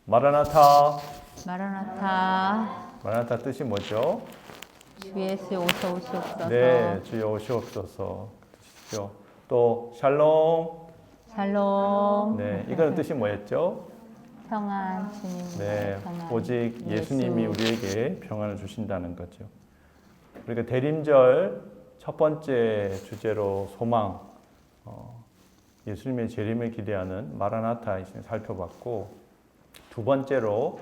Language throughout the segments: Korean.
마라나타. 마라나타. 마라나타 뜻이 뭐죠? 주 예수 오셔 오시옵소서. 네, 주여 오시옵소서 뜻이죠. 또 샬롬. 샬롬. 네, 이거는 뜻이 뭐였죠? 평안 주님. 네, 평안. 오직 예수님이 예수. 우리에게 평안을 주신다는 거죠. 우리가 대림절 첫 번째 주제로 소망, 예수님의 재림을 기대하는 마라나타 살펴봤고, 두 번째로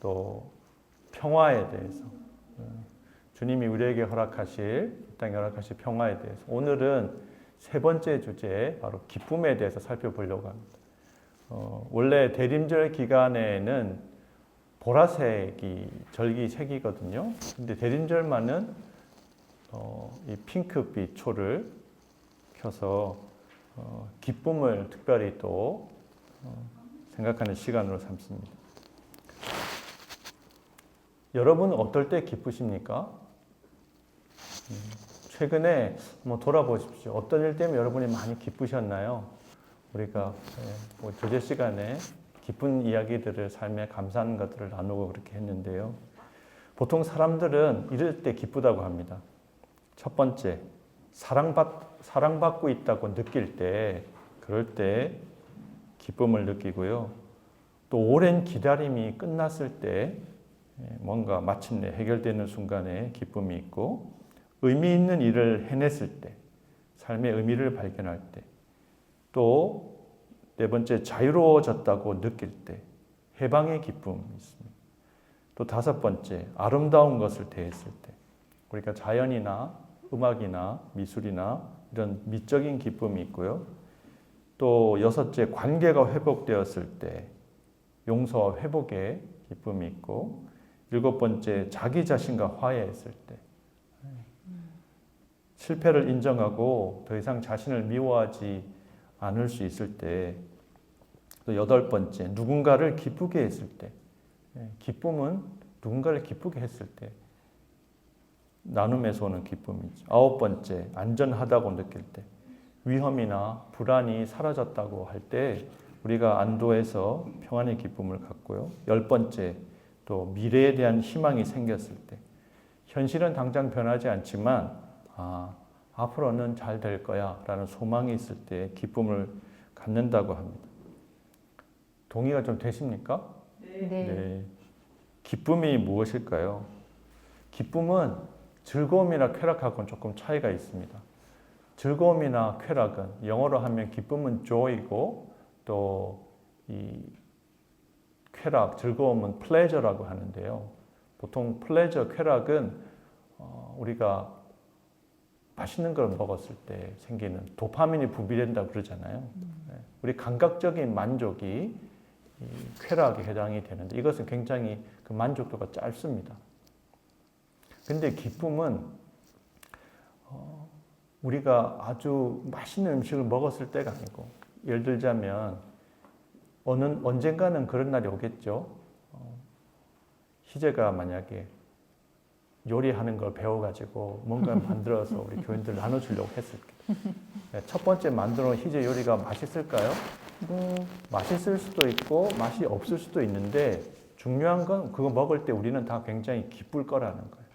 또 평화에 대해서, 주님이 우리에게 허락하실, 이 땅에 허락하실 평화에 대해서, 오늘은 세 번째 주제, 바로 기쁨에 대해서 살펴보려고 합니다. 원래 대림절 기간에는 보라색이 절기색이거든요. 근데 대림절만은 이 핑크빛 초를 켜서 기쁨을 특별히 또 생각하는 시간으로 삼습니다. 여러분은 어떨 때 기쁘십니까? 최근에 한번 돌아보십시오. 어떤 일 때문에 여러분이 많이 기쁘셨나요? 우리가 주제 시간에 기쁜 이야기들을 삶에 감사하는 것들을 나누고 그렇게 했는데요. 보통 사람들은 이럴 때 기쁘다고 합니다. 첫 번째, 사랑받고 있다고 느낄 때, 그럴 때 기쁨을 느끼고요. 또 오랜 기다림이 끝났을 때 뭔가 마침내 해결되는 순간에 기쁨이 있고, 의미 있는 일을 해냈을 때, 삶의 의미를 발견할 때, 또 네 번째, 자유로워졌다고 느낄 때 해방의 기쁨이 있습니다. 또 다섯 번째, 아름다운 것을 대했을 때, 우리가 자연이나 음악이나 미술이나 이런 미적인 기쁨이 있고요. 또 여섯째, 관계가 회복되었을 때 용서와 회복의 기쁨이 있고, 일곱 번째, 자기 자신과 화해했을 때, 실패를 인정하고 더 이상 자신을 미워하지 않을 수 있을 때, 또 여덟 번째, 누군가를 기쁘게 했을 때, 기쁨은 누군가를 기쁘게 했을 때 나눔에서 오는 기쁨이죠. 아홉 번째, 안전하다고 느낄 때, 위험이나 불안이 사라졌다고 할 때 우리가 안도해서 평안의 기쁨을 갖고요. 열 번째, 또 미래에 대한 희망이 생겼을 때, 현실은 당장 변하지 않지만 앞으로는 잘 될 거야 라는 소망이 있을 때 기쁨을 갖는다고 합니다. 동의가 좀 되십니까? 네. 기쁨이 무엇일까요? 기쁨은 즐거움이나 쾌락하고는 조금 차이가 있습니다. 즐거움이나 쾌락은 영어로 하면 기쁨은 joy이고, 또 이 쾌락, 즐거움은 pleasure라고 하는데요. 보통 pleasure, 쾌락은 우리가 맛있는 걸 먹었을 때 생기는 도파민이 분비된다고 그러잖아요. 우리 감각적인 만족이 이 쾌락에 해당이 되는데, 이것은 굉장히 그 만족도가 짧습니다. 근데 기쁨은 우리가 아주 맛있는 음식을 먹었을 때가 아니고, 예를 들자면 언젠가는 그런 날이 오겠죠. 희재가 만약에 요리하는 걸 배워가지고 뭔가 만들어서 우리 교인들 나눠주려고 했을 때, 첫 번째 만들어 희재 요리가 맛있을까요? 맛있을 수도 있고 맛이 없을 수도 있는데, 중요한 건 그거 먹을 때 우리는 다 굉장히 기쁠 거라는 거예요.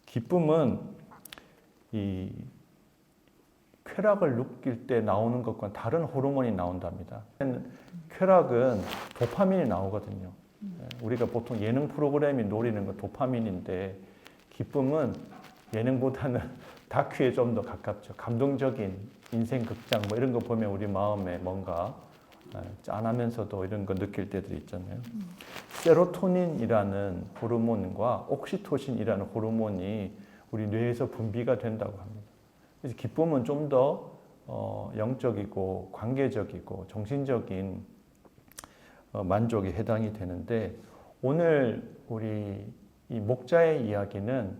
기쁨은 이 쾌락을 느낄 때 나오는 것과 다른 호르몬이 나온답니다. 쾌락은 도파민이 나오거든요. 우리가 보통 예능 프로그램이 노리는 건 도파민인데, 기쁨은 예능보다는 다큐에 좀 더 가깝죠. 감동적인 인생 극장 뭐 이런 거 보면 우리 마음에 뭔가 짠하면서도 이런 거 느낄 때들이 있잖아요. 세로토닌이라는 호르몬과 옥시토신이라는 호르몬이 우리 뇌에서 분비가 된다고 합니다. 그래서 기쁨은 좀 더 영적이고 관계적이고 정신적인 만족에 해당이 되는데, 오늘 우리 이 목자의 이야기는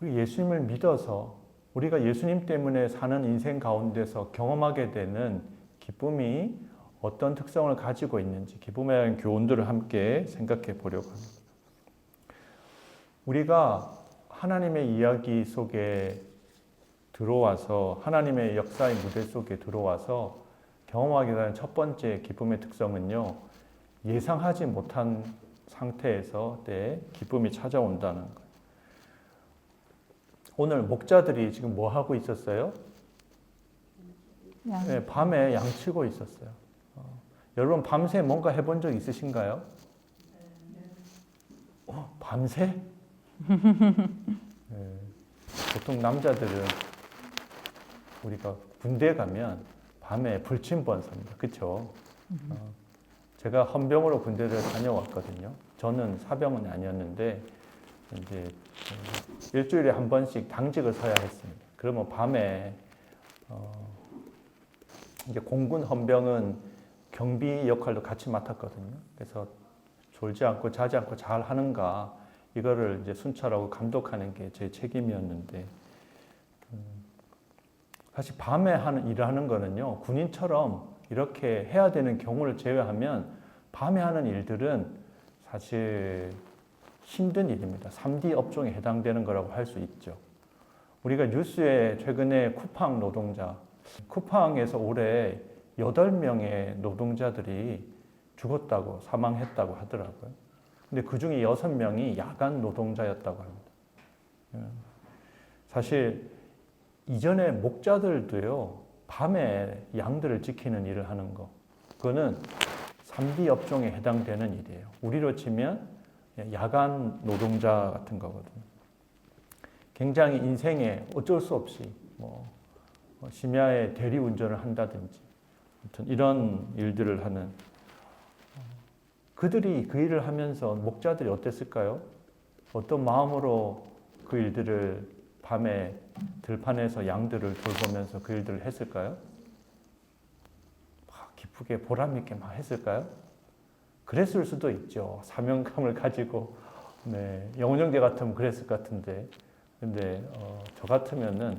우리 예수님을 믿어서 우리가 예수님 때문에 사는 인생 가운데서 경험하게 되는 기쁨이 어떤 특성을 가지고 있는지, 기쁨에 대한 교훈들을 함께 생각해 보려고 합니다. 우리가 하나님의 이야기 속에 들어와서, 하나님의 역사의 무대 속에 들어와서 경험하게 되는 첫 번째 기쁨의 특성은요, 예상하지 못한 상태에서 내 기쁨이 찾아온다는 거예요. 오늘 목자들이 지금 뭐 하고 있었어요? 양. 네, 밤에 양치고 있었어요. 여러분 밤새 뭔가 해본 적 있으신가요? 밤새? 네, 보통 남자들은 우리가 군대 가면 밤에 불침번 삽니다. 그렇죠? 제가 헌병으로 군대를 다녀왔거든요. 저는 사병은 아니었는데 이제 일주일에 한 번씩 당직을 서야 했습니다. 그러면 밤에 이제 공군 헌병은 경비 역할도 같이 맡았거든요. 그래서 졸지 않고 자지 않고 잘 하는가 이거를 이제 순찰하고 감독하는 게 제 책임이었는데 사실 밤에 일하는 거는요 군인처럼 이렇게 해야 되는 경우를 제외하면 밤에 하는 일들은 사실 힘든 일입니다. 3D 업종에 해당되는 거라고 할 수 있죠. 우리가 뉴스에 최근에 쿠팡 노동자, 쿠팡에서 올해 8명의 노동자들이 죽었다고 사망했다고 하더라고요. 근데 그 중에 6명이 야간 노동자였다고 합니다. 사실 이전에 목자들도요 밤에 양들을 지키는 일을 하는 거 그거는 3D 업종에 해당되는 일이에요. 우리로 치면 야간 노동자 같은 거거든요. 굉장히 인생에 어쩔 수 없이 심야에 대리 운전을 한다든지 아무튼 이런 일들을 하는 그들이 그 일을 하면서 목자들이 어땠을까요? 어떤 마음으로 그 일들을 밤에 들판에서 양들을 돌보면서 그 일들을 했을까요? 기쁘게 보람 있게 막 했을까요? 그랬을 수도 있죠. 사명감을 가지고 영훈형제 같으면 그랬을 것 같은데 근데 저 같으면은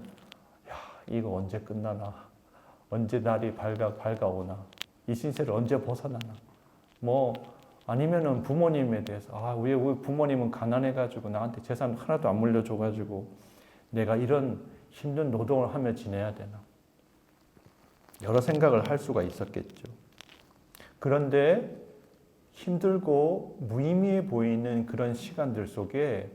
야 이거 언제 끝나나 언제 날이 밝아오나 이 신세를 언제 벗어나나 아니면은 부모님에 대해서 왜 우리 부모님은 가난해가지고 나한테 재산 하나도 안 물려줘가지고 내가 이런 힘든 노동을 하며 지내야 되나 여러 생각을 할 수가 있었겠죠. 그런데 힘들고 무의미해 보이는 그런 시간들 속에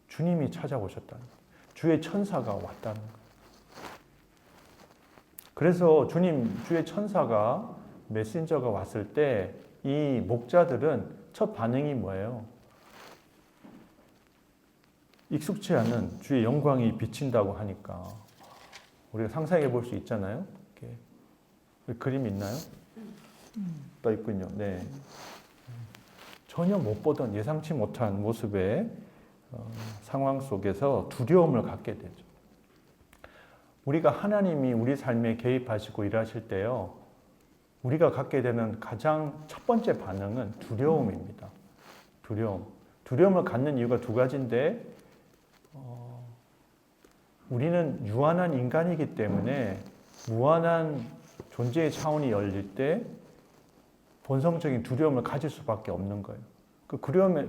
주님이 찾아오셨다는 거예요. 주의 천사가 왔다는 거예요. 그래서 주의 천사가 메신저가 왔을 때 이 목자들은 첫 반응이 뭐예요? 익숙치 않은 주의 영광이 비친다고 하니까 우리가 상상해 볼 수 있잖아요. 이렇게. 그림 있나요? 떠 있군요. 네. 전혀 못 보던 예상치 못한 모습의 상황 속에서 두려움을 갖게 되죠. 우리가 하나님이 우리 삶에 개입하시고 일하실 때요. 우리가 갖게 되는 가장 첫 번째 반응은 두려움입니다. 두려움을 갖는 이유가 두 가지인데 우리는 유한한 인간이기 때문에 무한한 존재의 차원이 열릴 때 본성적인 두려움을 가질 수밖에 없는 거예요. 그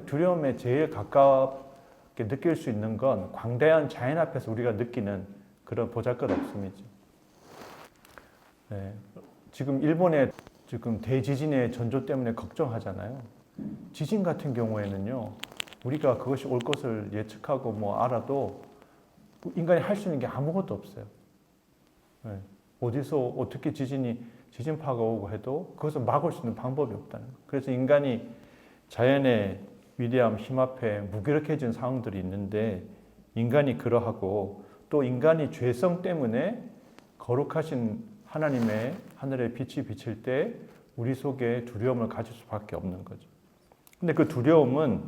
두려움에 제일 가깝게 느낄 수 있는 건 광대한 자연 앞에서 우리가 느끼는 그런 보잘것없음이죠. 네. 지금 일본의 대지진의 전조 때문에 걱정하잖아요. 지진 같은 경우에는요, 우리가 그것이 올 것을 예측하고 알아도 인간이 할 수 있는 게 아무것도 없어요. 네. 어디서 어떻게 지진파가 오고 해도 그것을 막을 수 있는 방법이 없다는 거예요. 그래서 인간이 자연의 위대함, 힘 앞에 무기력해진 상황들이 있는데 인간이 그러하고 또 인간이 죄성 때문에 거룩하신 하나님의 하늘의 빛이 비칠 때 우리 속에 두려움을 가질 수밖에 없는 거죠. 근데 그 두려움은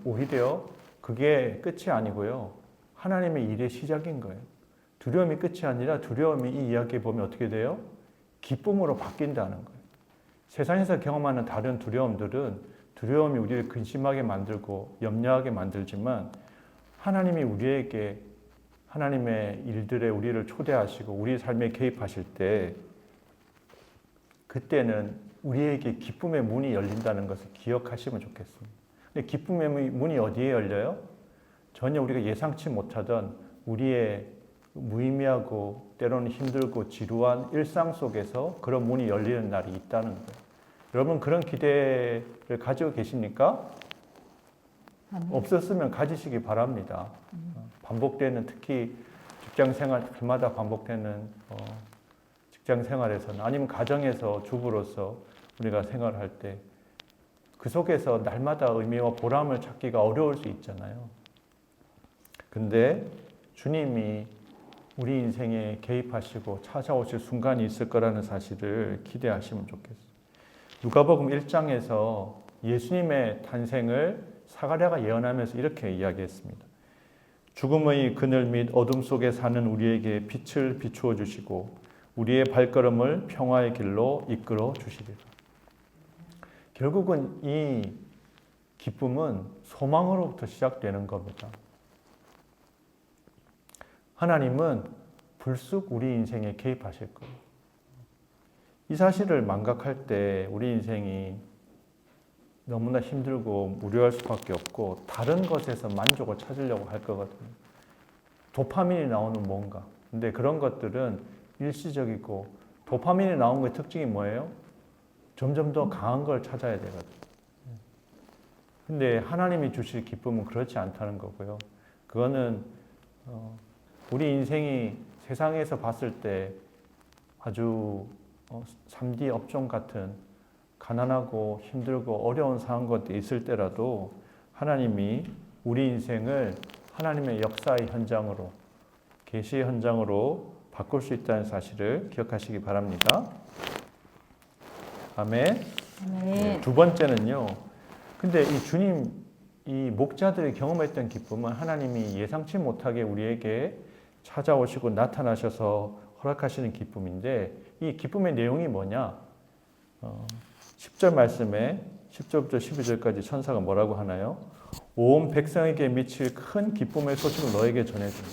오히려 그게 끝이 아니고요. 하나님의 일의 시작인 거예요. 두려움이 끝이 아니라 두려움이 이 이야기에 보면 어떻게 돼요? 기쁨으로 바뀐다는 거예요. 세상에서 경험하는 다른 두려움들은 두려움이 우리를 근심하게 만들고 염려하게 만들지만 하나님이 우리에게 하나님의 일들에 우리를 초대하시고 우리 삶에 개입하실 때 그때는 우리에게 기쁨의 문이 열린다는 것을 기억하시면 좋겠습니다. 근데 기쁨의 문이 어디에 열려요? 전혀 우리가 예상치 못하던 우리의 무의미하고 때로는 힘들고 지루한 일상 속에서 그런 문이 열리는 날이 있다는 거예요. 여러분 그런 기대를 가지고 계십니까? 아멘. 없었으면 가지시기 바랍니다. 반복되는 특히 직장 생활 날마다 반복되는 직장 생활에서는 아니면 가정에서 주부로서 우리가 생활할 때 그 속에서 날마다 의미와 보람을 찾기가 어려울 수 있잖아요. 근데 주님이 우리 인생에 개입하시고 찾아오실 순간이 있을 거라는 사실을 기대하시면 좋겠어요. 누가복음 1장에서 예수님의 탄생을 사가랴가 예언하면서 이렇게 이야기했습니다. 죽음의 그늘 및 어둠 속에 사는 우리에게 빛을 비추어 주시고 우리의 발걸음을 평화의 길로 이끌어 주시리라. 결국은 이 기쁨은 소망으로부터 시작되는 겁니다. 하나님은 불쑥 우리 인생에 개입하실 거예요. 이 사실을 망각할 때 우리 인생이 너무나 힘들고 무료할 수밖에 없고 다른 것에서 만족을 찾으려고 할 거거든요. 도파민이 나오는 뭔가. 근데 그런 것들은 일시적이고 도파민이 나온 것의 특징이 뭐예요? 점점 더 강한 걸 찾아야 되거든요. 근데 하나님이 주실 기쁨은 그렇지 않다는 거고요. 그거는 우리 인생이 세상에서 봤을 때 아주 3D 업종 같은 가난하고 힘들고 어려운 상황 것들이 있을 때라도 하나님이 우리 인생을 하나님의 역사의 현장으로, 계시의 현장으로 바꿀 수 있다는 사실을 기억하시기 바랍니다. 아멘. 아멘. 두 번째는요. 근데 이 주님, 이 목자들이 경험했던 기쁨은 하나님이 예상치 못하게 우리에게 찾아오시고 나타나셔서 허락하시는 기쁨인데 이 기쁨의 내용이 뭐냐? 10절 말씀에 10절부터 12절까지 천사가 뭐라고 하나요? 온 백성에게 미칠 큰 기쁨의 소식을 너에게 전해준다.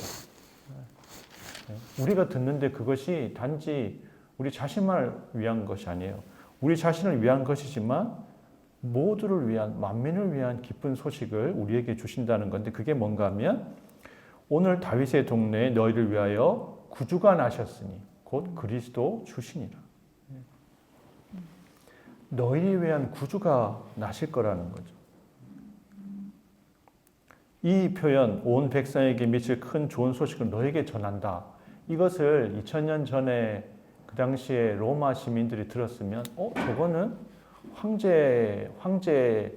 우리가 듣는데 그것이 단지 우리 자신만을 위한 것이 아니에요. 우리 자신을 위한 것이지만 모두를 위한, 만민을 위한 기쁜 소식을 우리에게 주신다는 건데 그게 뭔가 하면 오늘 다윗의 동네에 너희를 위하여 구주가 나셨으니 곧 그리스도 주시니라. 너희를 위한 구주가 나실 거라는 거죠. 이 표현 온 백성에게 미칠 큰 좋은 소식을 너에게 전한다. 이것을 2000년 전에 그 당시에 로마 시민들이 들었으면 저거는 황제의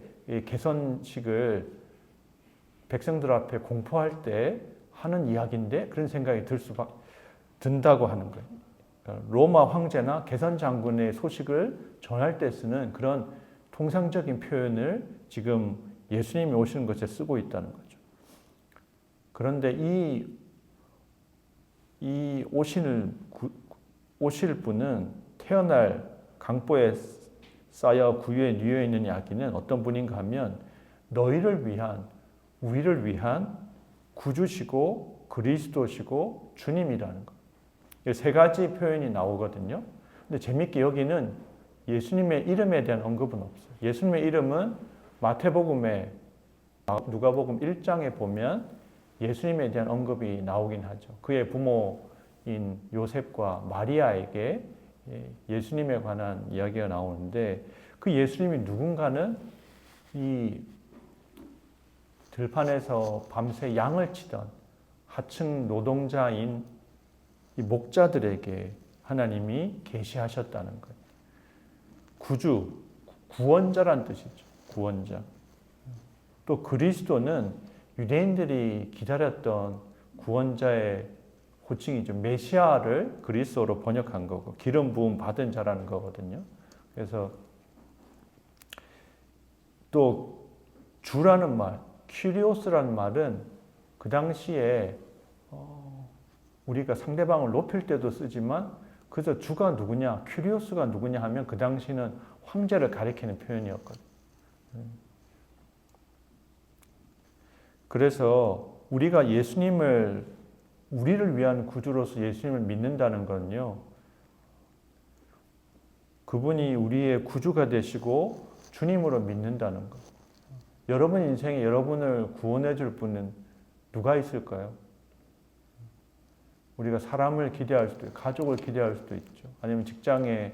개선식을 백성들 앞에 공포할 때 하는 이야기인데 그런 생각이 든다고 하는 거예요. 로마 황제나 개선 장군의 소식을 전할 때 쓰는 그런 통상적인 표현을 지금 예수님이 오시는 것에 쓰고 있다는 거죠. 그런데 이 오실 분은 태어날 강보에 쌓여 구유에 뉘어 있는 이야기는 어떤 분인가 하면 너희를 위한, 우리를 위한 구주시고 그리스도시고 주님이라는 것. 세 가지 표현이 나오거든요. 근데 재밌게 여기는 예수님의 이름에 대한 언급은 없어요. 예수님의 이름은 마태복음에 누가복음 1장에 보면 예수님에 대한 언급이 나오긴 하죠. 그의 부모인 요셉과 마리아에게 예수님에 관한 이야기가 나오는데 그 예수님이 누군가는 이 들판에서 밤새 양을 치던 하층 노동자인 이 목자들에게 하나님이 계시하셨다는 거예요. 구주, 구원자란 뜻이죠. 구원자. 또 그리스도는 유대인들이 기다렸던 구원자의 호칭이죠. 메시아를 그리스어로 번역한 거고 기름 부음 받은 자라는 거거든요. 그래서 또 주라는 말, 큐리오스라는 말은 그 당시에 우리가 상대방을 높일 때도 쓰지만 그래서 주가 누구냐, 큐리오스가 누구냐 하면 그 당시는 황제를 가리키는 표현이었거든요. 그래서 우리가 우리를 위한 구주로서 예수님을 믿는다는 건요. 그분이 우리의 구주가 되시고 주님으로 믿는다는 것. 여러분 인생에 여러분을 구원해 줄 분은 누가 있을까요? 우리가 사람을 기대할 수도 있고 가족을 기대할 수도 있죠. 아니면 직장에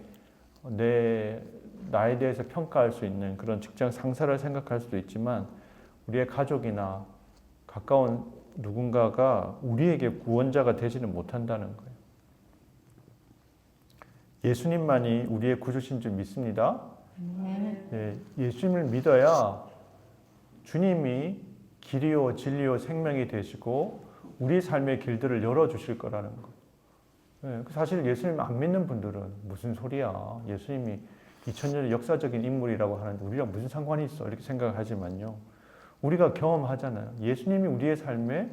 내 나에 대해서 평가할 수 있는 그런 직장 상사를 생각할 수도 있지만 우리의 가족이나 가까운 누군가가 우리에게 구원자가 되지는 못한다는 거예요. 예수님만이 우리의 구주신 줄 믿습니다. 아멘. 네, 예수님을 믿어야 주님이 길이요 진리요 생명이 되시고 우리 삶의 길들을 열어주실 거라는 거예요. 네, 사실 예수님 안 믿는 분들은 무슨 소리야. 예수님이 2000년의 역사적인 인물이라고 하는데 우리랑 무슨 상관이 있어. 이렇게 생각하지만요. 우리가 경험하잖아요. 예수님이 우리의 삶에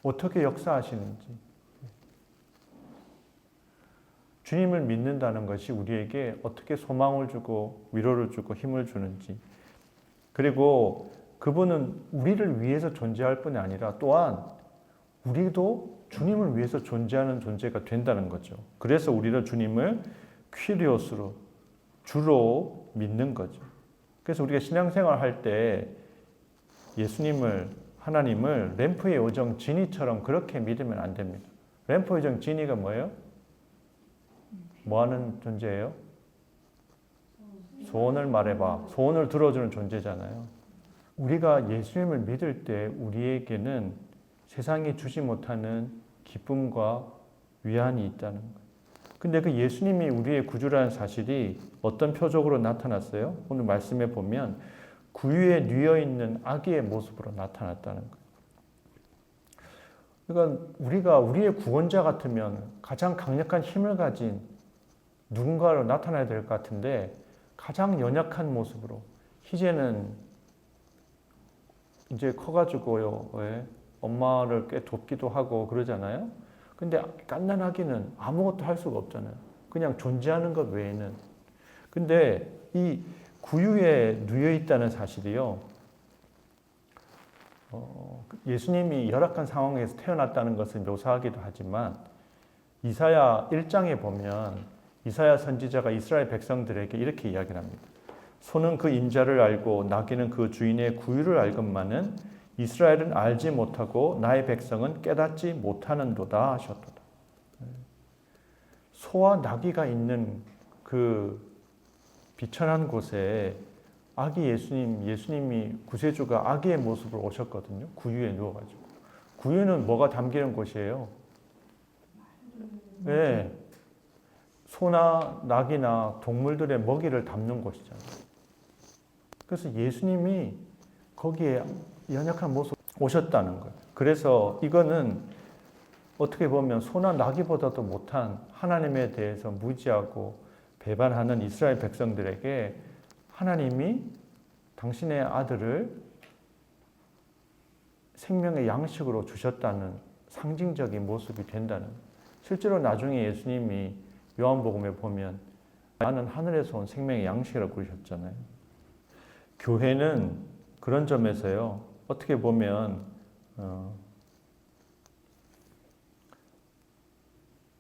어떻게 역사하시는지. 주님을 믿는다는 것이 우리에게 어떻게 소망을 주고 위로를 주고 힘을 주는지. 그리고 그분은 우리를 위해서 존재할 뿐이 아니라 또한 우리도 주님을 위해서 존재하는 존재가 된다는 거죠. 그래서 우리는 주님을 퀴리오스로 주로 믿는 거죠. 그래서 우리가 신앙생활 할 때 예수님을 하나님을 램프의 요정 지니처럼 그렇게 믿으면 안 됩니다. 램프의 요정 지니가 뭐예요? 뭐 하는 존재예요? 소원을 말해봐. 소원을 들어주는 존재잖아요. 우리가 예수님을 믿을 때 우리에게는 세상이 주지 못하는 기쁨과 위안이 있다는 거예요. 근데 그 예수님이 우리의 구주라는 사실이 어떤 표적으로 나타났어요? 오늘 말씀에 보면 구유에 뉘어 있는 아기의 모습으로 나타났다는 거예요. 그러니까 우리가 우리의 구원자 같으면 가장 강력한 힘을 가진 누군가로 나타나야 될 것 같은데 가장 연약한 모습으로 희재는 이제 커가지고요. 왜? 엄마를 꽤 돕기도 하고 그러잖아요. 근데 갓난아기는 아무것도 할 수가 없잖아요. 그냥 존재하는 것 외에는. 근데 이 구유에 누워 있다는 사실이요. 예수님이 열악한 상황에서 태어났다는 것을 묘사하기도 하지만 이사야 1장에 보면 이사야 선지자가 이스라엘 백성들에게 이렇게 이야기를 합니다. 소는 그 임자를 알고 나귀는 그 주인의 구유를 알건만은 이스라엘은 알지 못하고 나의 백성은 깨닫지 못하는도다 하셨도다. 소와 나귀가 있는 그 비천한 곳에 아기 예수님이 구세주가 아기의 모습으로 오셨거든요. 구유에 누워가지고. 구유는 뭐가 담기는 곳이에요? 네. 소나 나귀나 동물들의 먹이를 담는 곳이잖아요. 그래서 예수님이 거기에 연약한 모습 오셨다는 거예요. 그래서 이거는 어떻게 보면 소나 나귀보다도 못한 하나님에 대해서 무지하고 배반하는 이스라엘 백성들에게 하나님이 당신의 아들을 생명의 양식으로 주셨다는 상징적인 모습이 된다는 거예요. 실제로 나중에 예수님이 요한복음에 보면 나는 하늘에서 온 생명의 양식이라고 그러셨잖아요. 교회는 그런 점에서요. 어떻게 보면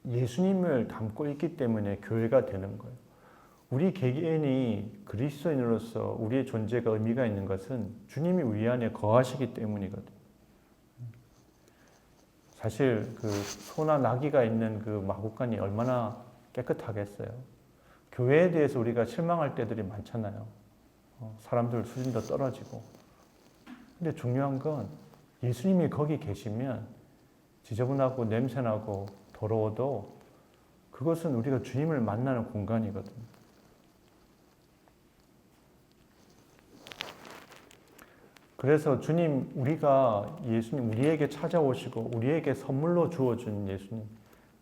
예수님을 담고 있기 때문에 교회가 되는 거예요. 우리 개개인이 그리스도인으로서 우리의 존재가 의미가 있는 것은 주님이 우리 안에 거하시기 때문이거든요. 사실 그 소나 나귀가 있는 그 마구간이 얼마나 깨끗하겠어요. 교회에 대해서 우리가 실망할 때들이 많잖아요. 사람들 수준도 떨어지고. 근데 중요한 건 예수님이 거기 계시면 지저분하고 냄새나고 더러워도 그것은 우리가 주님을 만나는 공간이거든요. 그래서 주님, 예수님 우리에게 찾아오시고 우리에게 선물로 주어준 예수님.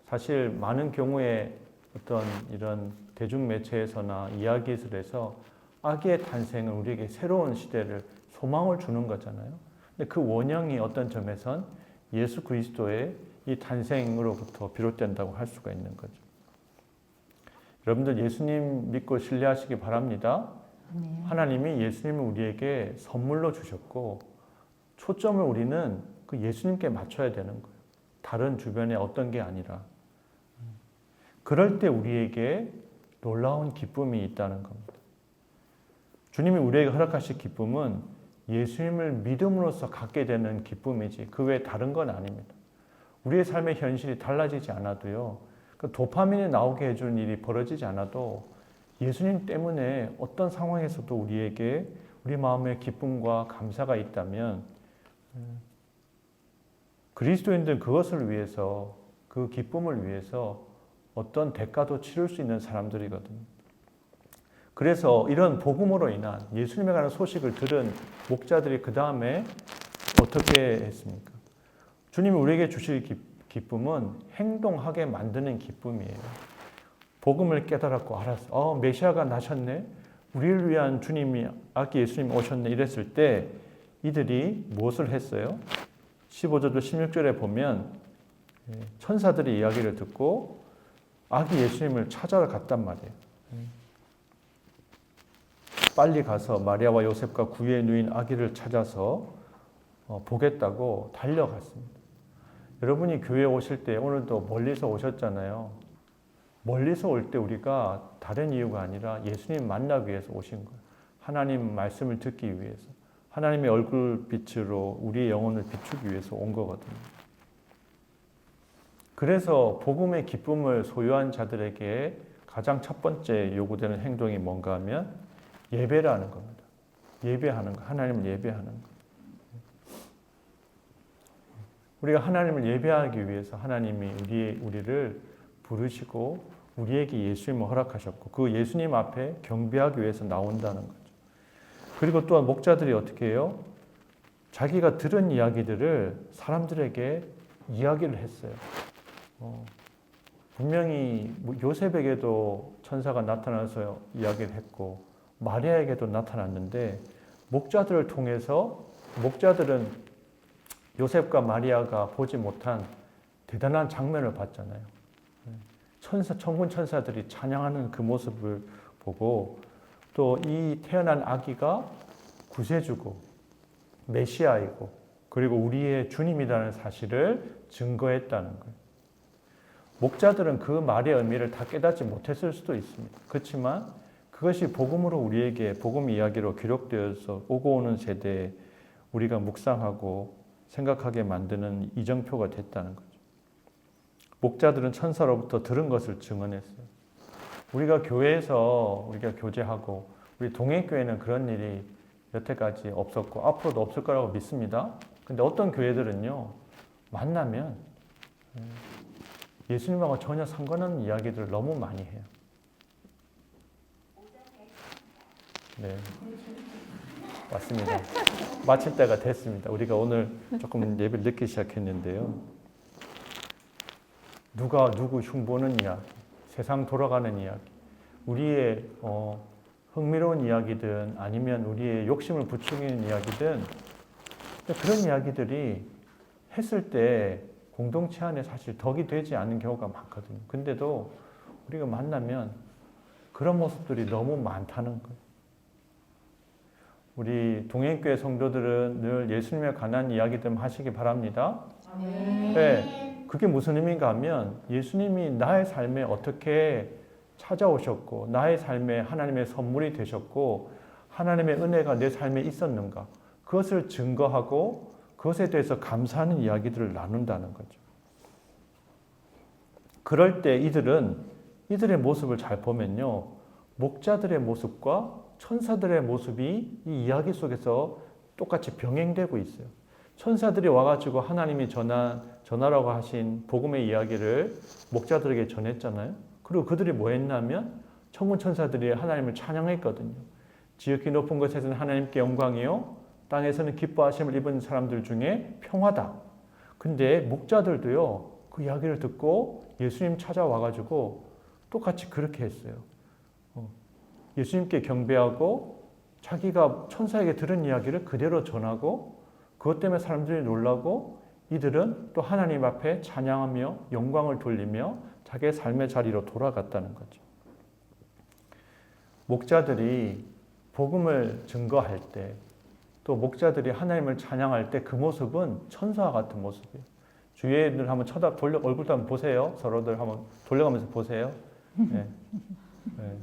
사실 많은 경우에 어떤 이런 대중매체에서나 이야기들에서 아기의 탄생은 우리에게 새로운 시대를 소망을 주는 거잖아요. 근데 그 원형이 어떤 점에선 예수 그리스도의 이 탄생으로부터 비롯된다고 할 수가 있는 거죠. 여러분들 예수님 믿고 신뢰하시기 바랍니다. 아멘. 하나님이 예수님을 우리에게 선물로 주셨고 초점을 우리는 그 예수님께 맞춰야 되는 거예요. 다른 주변에 어떤 게 아니라. 그럴 때 우리에게 놀라운 기쁨이 있다는 겁니다. 주님이 우리에게 허락하신 기쁨은 예수님을 믿음으로써 갖게 되는 기쁨이지 그 외에 다른 건 아닙니다. 우리의 삶의 현실이 달라지지 않아도요. 그 도파민이 나오게 해주는 일이 벌어지지 않아도 예수님 때문에 어떤 상황에서도 우리에게 우리 마음에 기쁨과 감사가 있다면 그리스도인들은 그것을 위해서 그 기쁨을 위해서 어떤 대가도 치를 수 있는 사람들이거든요. 그래서 이런 복음으로 인한 예수님에 관한 소식을 들은 목자들이 그 다음에 어떻게 했습니까? 주님이 우리에게 주실 기쁨은 행동하게 만드는 기쁨이에요. 복음을 깨달았고 알았어. 메시아가 나셨네. 우리를 위한 주님이 아기 예수님이 오셨네. 이랬을 때 이들이 무엇을 했어요? 15절도 16절에 보면 천사들의 이야기를 듣고 아기 예수님을 찾아러 갔단 말이에요. 빨리 가서 마리아와 요셉과 구유에 누인 아기를 찾아서 보겠다고 달려갔습니다. 여러분이 교회에 오실 때 오늘도 멀리서 오셨잖아요. 멀리서 올 때 우리가 다른 이유가 아니라 예수님 만나기 위해서 오신 거예요. 하나님 말씀을 듣기 위해서. 하나님의 얼굴빛으로 우리의 영혼을 비추기 위해서 온 거거든요. 그래서 복음의 기쁨을 소유한 자들에게 가장 첫 번째 요구되는 행동이 뭔가 하면 예배를 하는 겁니다. 예배하는 거, 하나님을 예배하는 거. 우리가 하나님을 예배하기 위해서 하나님이 우리를 부르시고 우리에게 예수님을 허락하셨고 그 예수님 앞에 경배하기 위해서 나온다는 거죠. 그리고 또한 목자들이 어떻게 해요? 자기가 들은 이야기들을 사람들에게 이야기를 했어요. 분명히 요셉에게도 천사가 나타나서 이야기를 했고 마리아에게도 나타났는데 목자들을 통해서 목자들은 요셉과 마리아가 보지 못한 대단한 장면을 봤잖아요. 천군 천사들이 찬양하는 그 모습을 보고 또 이 태어난 아기가 구세주고 메시아이고 그리고 우리의 주님이라는 사실을 증거했다는 거예요. 목자들은 그 말의 의미를 다 깨닫지 못했을 수도 있습니다. 그렇지만 그것이 복음으로 우리에게 복음 이야기로 기록되어서 오고 오는 세대에 우리가 묵상하고 생각하게 만드는 이정표가 됐다는 거죠. 목자들은 천사로부터 들은 것을 증언했어요. 우리가 교회에서 우리가 교제하고 우리 동행교회는 그런 일이 여태까지 없었고 앞으로도 없을 거라고 믿습니다. 근데 어떤 교회들은요, 만나면 예수님하고 전혀 상관없는 이야기들을 너무 많이 해요. 네, 맞습니다. 마칠 때가 됐습니다. 우리가 오늘 조금 예배를 늦게 시작했는데요. 누가 누구 흉보는 이야기, 세상 돌아가는 이야기, 우리의 흥미로운 이야기든 아니면 우리의 욕심을 부추기는 이야기든 그런 이야기들이 했을 때 공동체 안에 사실 덕이 되지 않는 경우가 많거든요. 근데도 우리가 만나면 그런 모습들이 너무 많다는 거예요. 우리 동행교회 성도들은 늘 예수님에 관한 이야기들 하시기 바랍니다. 네, 그게 무슨 의미인가 하면 예수님이 나의 삶에 어떻게 찾아오셨고 나의 삶에 하나님의 선물이 되셨고 하나님의 은혜가 내 삶에 있었는가 그것을 증거하고 그것에 대해서 감사하는 이야기들을 나눈다는 거죠. 그럴 때 이들의 모습을 잘 보면요, 목자들의 모습과 천사들의 모습이 이 이야기 속에서 똑같이 병행되고 있어요. 천사들이 와가지고 하나님이 전하라고 하신 복음의 이야기를 목자들에게 전했잖아요. 그리고 그들이 뭐 했냐면 천군 천사들이 하나님을 찬양했거든요. 지극히 높은 곳에서는 하나님께 영광이요 땅에서는 기뻐하심을 입은 사람들 중에 평화다. 근데 목자들도요 그 이야기를 듣고 예수님 찾아와가지고 똑같이 그렇게 했어요. 예수님께 경배하고 자기가 천사에게 들은 이야기를 그대로 전하고 그것 때문에 사람들이 놀라고 이들은 또 하나님 앞에 찬양하며 영광을 돌리며 자기의 삶의 자리로 돌아갔다는 거죠. 목자들이 복음을 증거할 때 또 목자들이 하나님을 찬양할 때 그 모습은 천사와 같은 모습이에요. 주위에들 한번 얼굴도 한번 보세요. 서로들 한번 돌려가면서 보세요. 네. 네.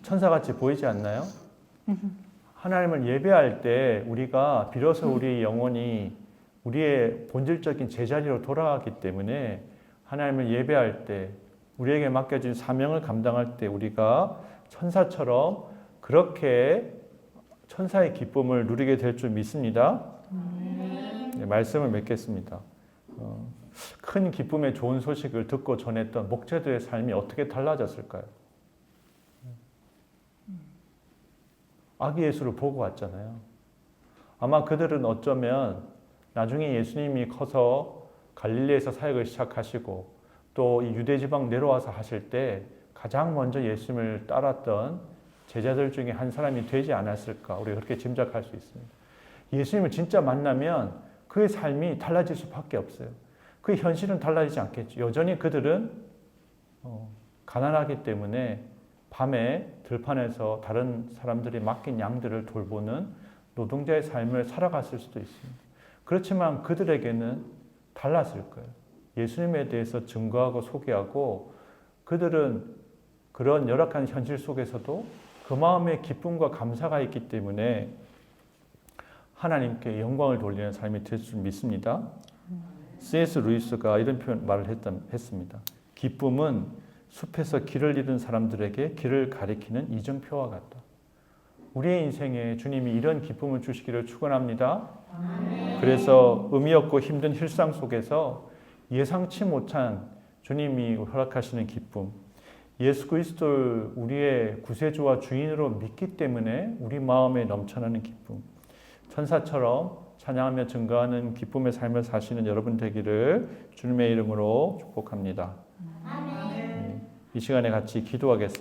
천사같이 보이지 않나요? 하나님을 예배할 때 우리가 비로소 우리 영혼이 우리의 본질적인 제자리로 돌아가기 때문에 하나님을 예배할 때 우리에게 맡겨진 사명을 감당할 때 우리가 천사처럼 그렇게 천사의 기쁨을 누리게 될 줄 믿습니다. 네, 말씀을 맺겠습니다. 큰 기쁨의 좋은 소식을 듣고 전했던 목자들의 삶이 어떻게 달라졌을까요? 아기 예수를 보고 왔잖아요. 아마 그들은 어쩌면 나중에 예수님이 커서 갈릴리에서 사역을 시작하시고 또 이 유대 지방 내려와서 하실 때 가장 먼저 예수님을 따랐던 제자들 중에 한 사람이 되지 않았을까, 우리가 그렇게 짐작할 수 있습니다. 예수님을 진짜 만나면 그의 삶이 달라질 수밖에 없어요. 그의 현실은 달라지지 않겠죠. 여전히 그들은 가난하기 때문에 밤에 들판에서 다른 사람들이 맡긴 양들을 돌보는 노동자의 삶을 살아갔을 수도 있습니다. 그렇지만 그들에게는 달랐을 거예요. 예수님에 대해서 증거하고 소개하고 그들은 그런 열악한 현실 속에서도 그 마음에 기쁨과 감사가 있기 때문에 하나님께 영광을 돌리는 삶이 될 줄 믿습니다. C.S. 루이스가 이런 말을 했습니다. 기쁨은 숲에서 길을 잃은 사람들에게 길을 가리키는 이정표와 같다. 우리의 인생에 주님이 이런 기쁨을 주시기를 축원합니다. 그래서 의미 없고 힘든 일상 속에서 예상치 못한 주님이 허락하시는 기쁨, 예수 그리스도를 우리의 구세주와 주인으로 믿기 때문에 우리 마음에 넘쳐나는 기쁨, 천사처럼 찬양하며 증거하는 기쁨의 삶을 사시는 여러분 되기를 주님의 이름으로 축복합니다. 이 시간에 같이 기도하겠습니다.